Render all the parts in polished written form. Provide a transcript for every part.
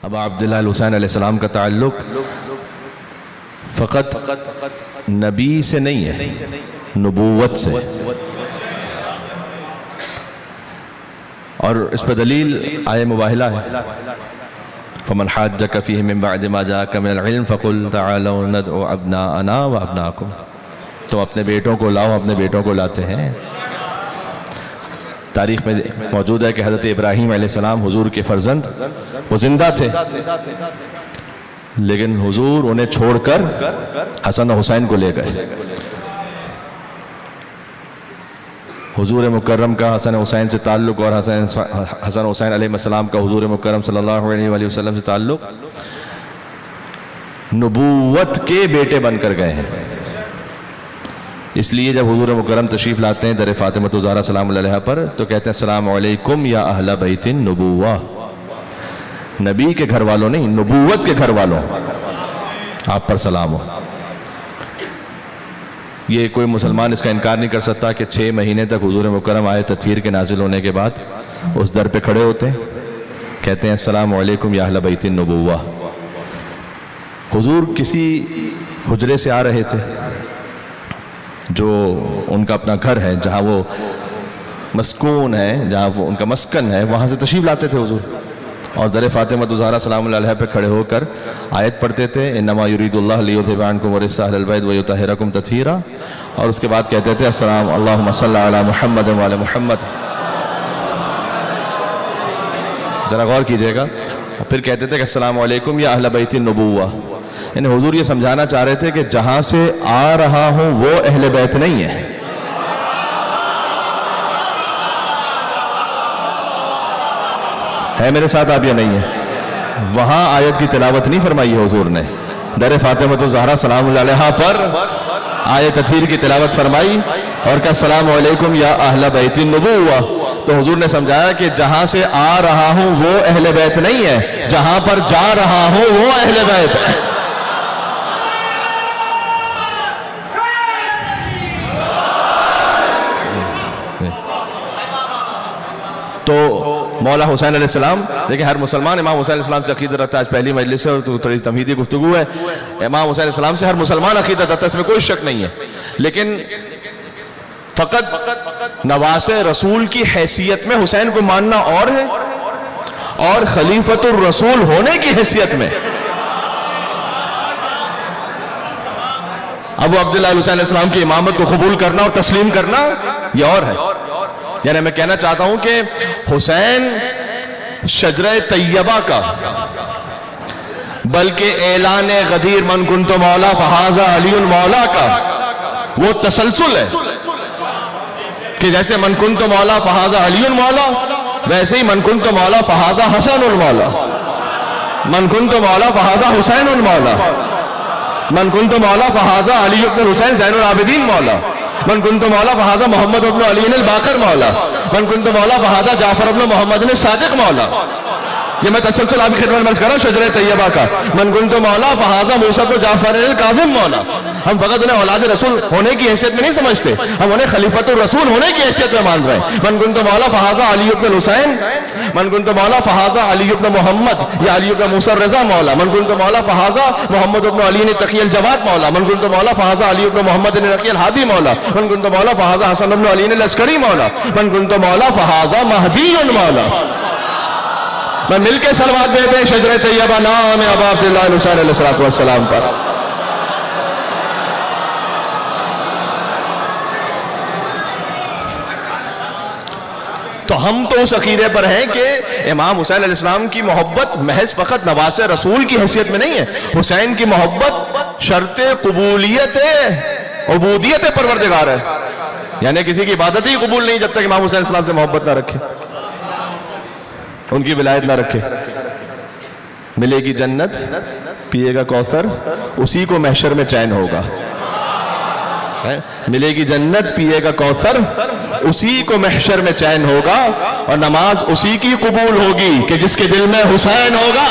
ابا عبداللہ الحسین علیہ السلام کا تعلق فقط نبی سے نہیں ہے، نبوت سے، اور اس پر دلیل آیہ مباہلہ ہے فَمَنْ حَاجَّكَ فِيهِ مِن بَعْدِ مَا جَاءَكَ مِنَ الْعِلْمِ فَقُلْ تَعَالَوْا نَدْعُ أَبْنَاءَنَا وَأَبْنَاءَكُمْ. تم اپنے بیٹوں کو لاؤ، اپنے بیٹوں کو لاتے ہیں. تاریخ میں موجود ہے کہ حضرت ابراہیم علیہ السلام حضور کے فرزند وہ زندہ تھے، لیکن حضور انہیں چھوڑ کر حسن و حسین کو لے گئے. حضور مکرم کا حسن حسین سے تعلق اور حسن حسین علیہ السلام کا حضور مکرم صلی اللہ علیہ وآلہ وسلم سے تعلق نبوت کے بیٹے بن کر گئے ہیں. اس لیے جب حضور مکرم تشریف لاتے ہیں در فاطمہ الزہرا سلام اللہ علیہا پر تو کہتے ہیں السلام علیکم یا اہل بیت النبوہ. نبی کے گھر والوں نہیں، نبوت کے گھر والوں آپ پر سلام ہو. یہ کوئی مسلمان اس کا انکار نہیں کر سکتا کہ 6 مہینے تک حضور مکرم آئے تطہیر کے نازل ہونے کے بعد اس در پہ کھڑے ہوتے ہیں، کہتے ہیں السلام علیکم یا اہل بیت النبوہ. حضور کسی حجرے سے آ رہے تھے جو ان کا اپنا گھر ہے، جہاں وہ مسکون ہے، جہاں وہ ان کا مسکن ہے، وہاں سے تشریف لاتے تھے حضور، اور در فاطمہ الزہرا سلام اللہ علیہا پہ کھڑے ہو کر آیت پڑھتے تھے انما یرید اللہ لیذھب عنکم الرجس اہل البیت ویطہرکم تطہیرا، اور اس کے بعد کہتے تھے السلام اللہم صلی علی محمد وعلی محمد. ذرا غور کیجئے گا. پھر کہتے تھے کہ السلام علیکم یا اہل بیت النبوہ. یعنی حضور یہ سمجھانا چاہ رہے تھے کہ جہاں سے آ رہا ہوں وہ اہل بیت نہیں ہے. ہے میرے ساتھ آپ یا نہیں ہے؟ وہاں آیت کی تلاوت نہیں فرمائی ہے حضور نے، در فاطمہ الزہرا سلام اللہ علیہا پر آیت تطہیر کی تلاوت فرمائی اور کہا السلام علیکم یا اہل بیت النبوہ. تو حضور نے سمجھایا کہ جہاں سے آ رہا ہوں وہ اہل بیت نہیں ہے، جہاں پر جا رہا ہوں وہ اہل بیت ہے. تو مولا حسین علیہ السلام، دیکھیں ہر مسلمان امام حسین علیہ السلام سے عقیدت رکھتا ہے. آج پہلی مجلس ہے اور تھوڑی تمہیدی گفتگو ہے. امام حسین علیہ السلام سے ہر مسلمان عقیدت رکھتا ہے، اس میں کوئی شک نہیں ہے، لیکن فقط نواسے رسول کی حیثیت میں حسین کو ماننا اور ہے، اور خلیفۃ الرسول ہونے کی حیثیت میں ابو عبداللہ الحسین علیہ السلام کی امامت کو قبول کرنا اور تسلیم کرنا یہ اور ہے. یعنی میں کہنا چاہتا ہوں کہ حسین شجرہ طیبہ کا بلکہ اعلان غدیر من کنت مولا فہذا علی مولا کا وہ تسلسل ہے کہ جیسے من کنت مولا فہذا علی مولا، ویسے ہی من کنت مولا فہذا حسن المولا، من کنت مولا فہذا حسین المولا، من کنت مولا فہذا علی بن حسین زین العابدین مولا، من کنت مولا فہذا محمد بن علی الباقر مولا، من کنت مولا فہذا جعفر بن محمد صادق مولا. یہ میں تسلسل آپ کی خدمت میں کر رہا ہوں شجرہ طیبہ کا. من کنت مولا فہذا موسیٰ بن جعفر الکاظم مولا. ہم فقط انہیں اولاد رسول ہونے کی حیثیت میں نہیں سمجھتے، ہم انہیں خلیفۃ الرسول ہونے کی حیثیت میں مان رہے ہیں. من کنت مولا فہذا علی بن حسین، من کنت مولا فہذا علی بن محمد یا علی بن موسیٰ الرضا مولا، من کنت مولا فہذا محمد بن علی تقی الجواد مولا، من کنت مولا فہذا علی بن محمد نقی الہادی مولا، من کنت مولا فہذا حسن بن علی العسکری مولا، من کنت مولا فہذا مہدی مولا. میں مل کے صلوات دیتے ہیں شجرہ طیبہ نام ابا عبداللہ الحسین علیہ السلام پر. تو ہم تو اس عقیدے پر ہیں کہ امام حسین علیہ السلام کی محبت محض فقط نواسے رسول کی حیثیت میں نہیں ہے. حسین کی محبت شرط قبولیت عبودیت پروردگار ہے. یعنی کسی کی عبادت ہی قبول نہیں جب تک امام حسین علیہ السلام سے محبت نہ رکھے، ان کی ولایت نہ رکھے. ملے گی جنت پیے گا کوثر اسی کو محشر میں چین ہوگا. ملے گی جنت پیے گا کوثر اسی کو محشر میں چین ہوگا، اور نماز اسی کی قبول ہوگی کہ جس کے دل میں حسین ہوگا.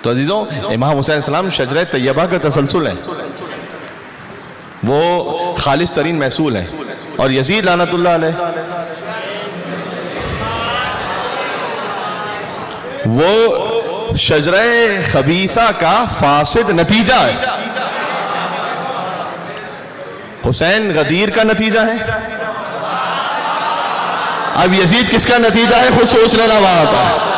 تو عزیزوں امام حسین السلام شجرہ طیبہ کا تسلسل ہیں، وہ خالص ترین محصول ہیں، اور یزید لعنت اللہ علیہ وہ شجرہ خبیثہ کا فاسد نتیجہ ہے۔ حسین غدیر کا نتیجہ ہے، اب یزید کس کا نتیجہ ہے؟ خود سوچ لینا وہاں پر۔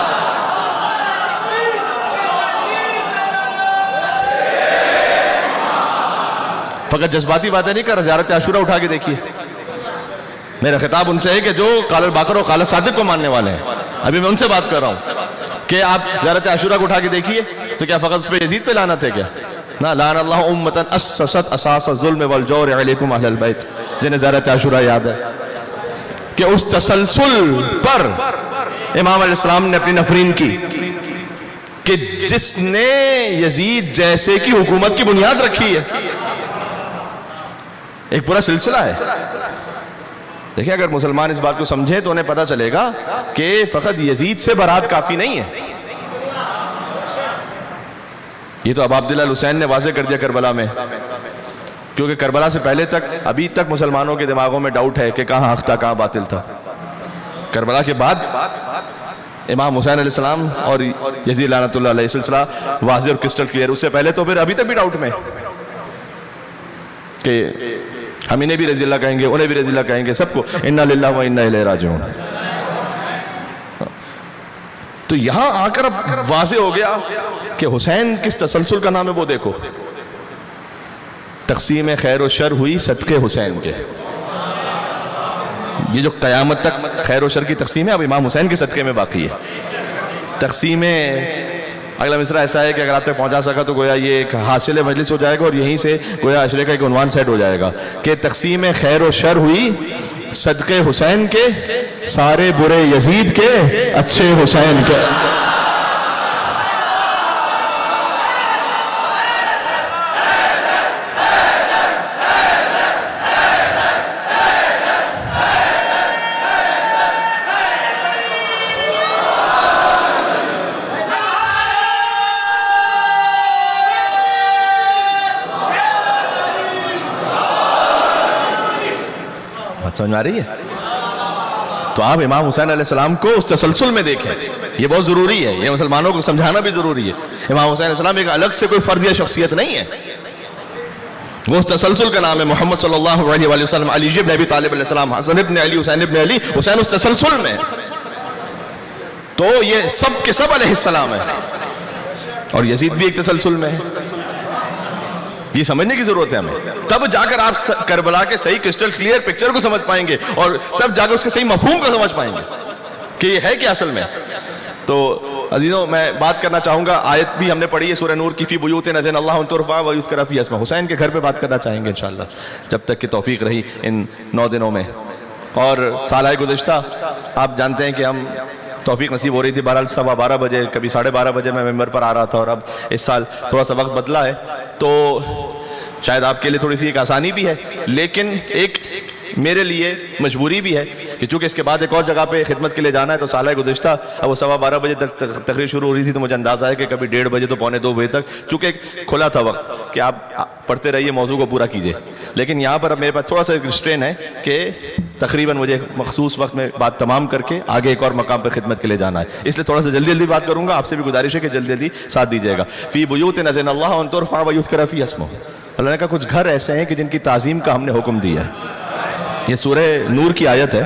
فقط جذباتی باتیں نہیں کر، زیارت عاشورہ اٹھا کے دیکھیے۔ میرا خطاب ان سے ہے کہ جو قال الباقر اور قال الصادق کو ماننے والے ہیں، ابھی میں ان سے بات کر رہا ہوں کہ آپ زیارت عاشورہ کو اٹھا کے دیکھیے تو کیا فقط اس پہ یزید پہ لعنت ہے کیا؟ نہ، لعن اللہ امتا اسست اساس الظلم والجور علیکم اہل البیت، جنہیں زیارت عاشورہ یاد ہے کہ اس تسلسل پر امام علیہ السلام نے اپنی نفرین کی کہ جس نے یزید جیسے کی حکومت کی بنیاد رکھی ہے۔ ایک پورا سلسلہ ہے۔ دیکھیں اگر مسلمان اس بات کو سمجھیں تو انہیں پتہ چلے گا کہ فقط یزید سے برات کافی نہیں ہے۔ یہ تو اب عبداللہ الحسین نے واضح کر دیا کربلا میں، کیونکہ کربلا سے پہلے تک ابھی تک مسلمانوں کے دماغوں میں ڈاؤٹ ہے کہ کہاں حق تھا کہاں باطل تھا۔ کربلا کے بعد امام حسین علیہ السلام اور یزید لعنت اللہ علیہ سلسلہ واضح اور کرسٹل کلیئر، اس سے پہلے تو پھر ابھی تک بھی ڈاؤٹ میں کہ ہم انہیں بھی رضی اللہ کہیں گے، انہیں بھی رضی اللہ کہیں گے، سب کو انا للہ و انا الیہ راجعون۔ تو یہاں آ کر اب واضح ہو گیا کہ حسین کس تسلسل کا نام ہے، وہ دیکھو۔ تقسیم خیر و شر ہوئی صدقے حسین کے۔ یہ جو قیامت تک خیر و شر کی تقسیم ہے اب امام حسین کے صدقے میں باقی ہے۔ تقسیم اگلا مصرع ایسا ہے کہ اگر آپ تک پہنچا سکا تو گویا یہ ایک حاصل مجلس ہو جائے گا، اور یہیں سے گویا عشرے کا ایک عنوان سیٹ ہو جائے گا کہ تقسیم خیر و شر ہوئی صدقے حسین کے، سارے برے یزید کے، اچھے حسین کے۔ سمجھ میں آ رہی ہے؟ تو آپ امام حسین علیہ السلام کو اس تسلسل میں دیکھیں، یہ بہت ضروری ہے، یہ مسلمانوں کو سمجھانا بھی ضروری ہے۔ امام حسین علیہ السلام ایک الگ سے کوئی فرد یا شخصیت نہیں ہے، وہ اس تسلسل کا نام ہے۔ محمد صلی اللہ علیہ وآلہ وسلم، علی ابن ابی طالب علیہ السلام، حسن ابن علی، حسین ابن علی، حسین اس تسلسل میں، تو یہ سب کے سب علیہ السلام ہے، اور یزید بھی ایک تسلسل میں ہے۔ یہ سمجھنے کی ضرورت ہے ہمیں، تب جا کر آپ کربلا کے صحیح کرسٹل کلیئر پکچر کو سمجھ پائیں گے، اور تب جا کر اس کے صحیح مفہوم کو سمجھ پائیں گے کہ یہ ہے کیا اصل میں۔ تو عزیزوں میں بات کرنا چاہوں گا، آیت بھی ہم نے پڑھی ہے سورہ نور کی، فی بیوت اذن اللہ ان ترفع ویذکر فیہا اسمہ۔ حسین کے گھر پہ بات کرنا چاہیں گے انشاءاللہ، جب تک کہ توفیق رہی ان 9 دنوں میں۔ اور سالہ گزشتہ آپ جانتے ہیں کہ ہم توفیق نصیب ہو رہی تھی، بہرحال 12:15 بجے، کبھی 12:30 بجے میں ممبر پر آ رہا تھا، اور اب اس سال تھوڑا سا وقت بدلا ہے، تو شاید آپ کے لیے تھوڑی سی ایک آسانی بھی ہے، لیکن ایک میرے لیے مجبوری بھی ہے کہ چونکہ اس کے بعد ایک اور جگہ پہ خدمت کے لیے جانا ہے۔ تو سالہ گزشتہ اب وہ 12:15 بجے تک تقریر شروع ہو رہی تھی، تو مجھے اندازہ ہے کہ کبھی 1:30 بجے تو 1:45 بجے تک، چونکہ کھلا تھا وقت کہ آپ پڑھتے رہیے، موضوع کو پورا کیجئے، لیکن یہاں پر اب میرے پاس تھوڑا سا ریسٹرین ہے کہ تقریباً مجھے مخصوص وقت میں بات تمام کر کے آگے ایک اور مقام پر خدمت کے لیے جانا ہے، اس لیے تھوڑا سا جلدی بات کروں گا۔ آپ سے بھی گزارش ہے کہ جلدی ساتھ دیجیے گا۔ فی بیوت اذن اللہ ان ترفع ویذکر فیہا اسمہ، اللہ نے کہا کچھ گھر ایسے ہیں کہ جن کی تعظیم کا ہم نے حکم دیا ہے۔ یہ سورہ نور کی آیت ہے،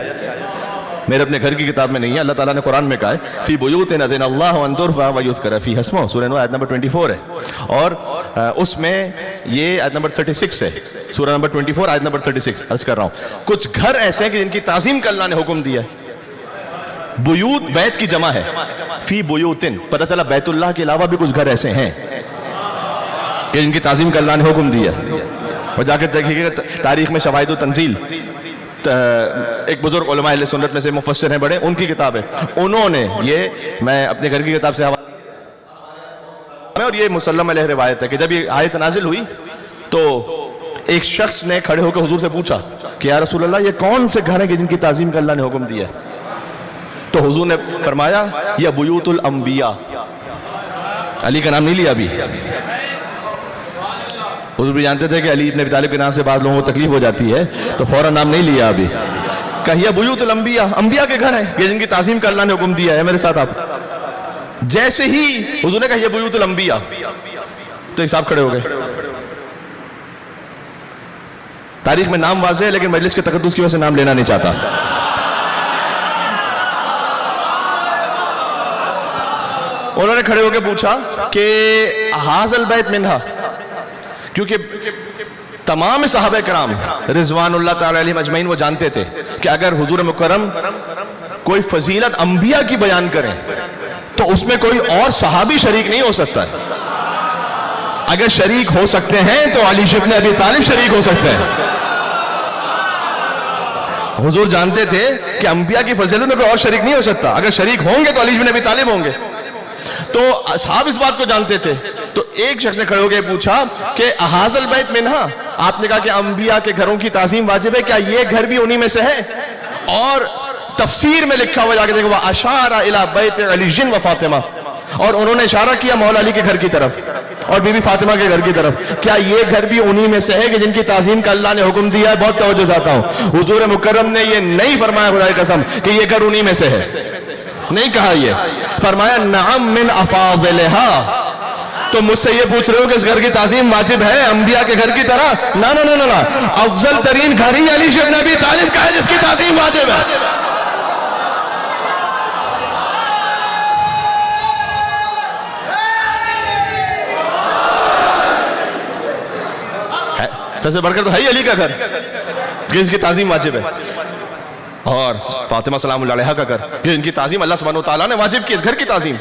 میرے اپنے گھر کی کتاب میں نہیں ہے، اللہ تعالیٰ نے قرآن میں کہا ہے فی بیوت اذن اللہ ان ترفع ویذکر فیہا اسمہ، سورہ نور آیت نمبر 24 ہے، اور اس میں یہ آیت نمبر 36 ہے، سورہ نمبر 24 آیت نمبر 36 عرض کر رہا ہوں۔ کچھ گھر ایسے ہیں کہ جن کی تعظیم کا اللہ نے حکم دیا ہے۔ بیوت بیت کی جمع ہے، فی بیوتن، پتہ چلا بیت اللہ کے علاوہ بھی کچھ گھر ایسے ہیں کہ جن کی تعظیم کا اللہ نے حکم دیا۔ اور جا کے دیکھیے گا تاریخ میں شواہد و تنزیل، ایک بزرگ علماء اہل سنت میں سے مفسر ہیں بڑے، ان کی کتاب ہے، انہوں نے یہ، میں اپنے گھر کی کتاب سے حوالہ، اور یہ مسلم علیہ روایت ہے کہ جب یہ آیت نازل ہوئی تو ایک شخص نے کھڑے ہو کے حضور سے پوچھا کہ یا رسول اللہ یہ کون سے گھر ہیں کہ جن کی تعظیم کا اللہ نے حکم دیا ہے؟ تو حضور نے فرمایا یہ بیوت الانبیاء، علی کا نام نہیں لیا ابھی. حضور بھی جانتے تھے کہ علی ابن ابی طالب کے نام سے بعض لوگوں کو تکلیف ہو جاتی ہے, تو فوراً نام نہیں لیا ابھی. کہیا بیوت الانبیاء, انبیاء کے گھر ہیں یہ جن کی تعظیم کا اللہ نے حکم دیا ہے. میرے ساتھ آپ جیسے ہی حضور نے کہا یہ بیوت الانبیاء, تو ایک صاحب کھڑے ہو گئے. تاریخ میں نام واضح ہے لیکن مجلس کے تقدس کی وجہ سے نام لینا نہیں چاہتا. انہوں نے کھڑے ہو کے پوچھا کہ ھذا البیت منہا, کیونکہ تمام صحابہ کرام رضوان اللہ تعالی علیہم اجمعین وہ جانتے تھے کہ اگر حضور مکرم کوئی فضیلت انبیاء کی بیان کریں تو اس میں کوئی اور صحابی شریک نہیں ہو سکتا ہے. اگر شریک ہو سکتے ہیں تو علی ابن ابی طالب شریک ہو سکتے ہیں. حضور جانتے تھے کہ انبیاء کی فضیلت میں کوئی اور شریک نہیں ہو سکتا, اگر شریک ہوں گے تو علی ابن ابی طالب ہوں گے. تو اصحاب اس بات کو جانتے تھے. تو ایک شخص نے کھڑے ہو کے پوچھا کہ ھذا البیت منہا, آپ نے کہا کہ انبیاء کے گھروں کی تعظیم واجب ہے, کیا یہ گھر بھی انہی میں سے ہے؟ اور تفسیر میں لکھا ہوا جا کے دیکھو, وَأَشَارَ إِلَى بَيْتِ عَلِيٍّ وَفَاطِمَةٍ, اور انہوں نے اشارہ کیا مولا علی کے گھر کی طرف اور بی بی فاطمہ کے گھر کی طرف. کیا یہ گھر بھی انہی میں سے ہے کہ جن کی تعظیم کا اللہ نے حکم دیا ہے؟ بہت توجہ چاہتا ہوں. حضور مکرم نے یہ نہیں فرمایا خدا کی قسم کہ یہ گھر انہی میں سے ہے, نہیں کہا. یہ فرمایا نعم من افاضلها. تو مجھ سے یہ پوچھ رہے ہو کہ اس گھر کی تعظیم واجب ہے انبیاء کے گھر کی طرح؟ نا نا نا نا, افضل ترین گھر ہی علی ابن ابی طالب کا ہے جس کی تعظیم واجب ہے. سب سے بڑھ کر تو ہے ہی علی کا گھر جس کی تعظیم واجب ہے, اور فاطمہ سلام اللہ علیہا کا گھر جن کی تعظیم اللہ سبحانہ و تعالیٰ نے واجب کی, اس گھر کی تعظیم.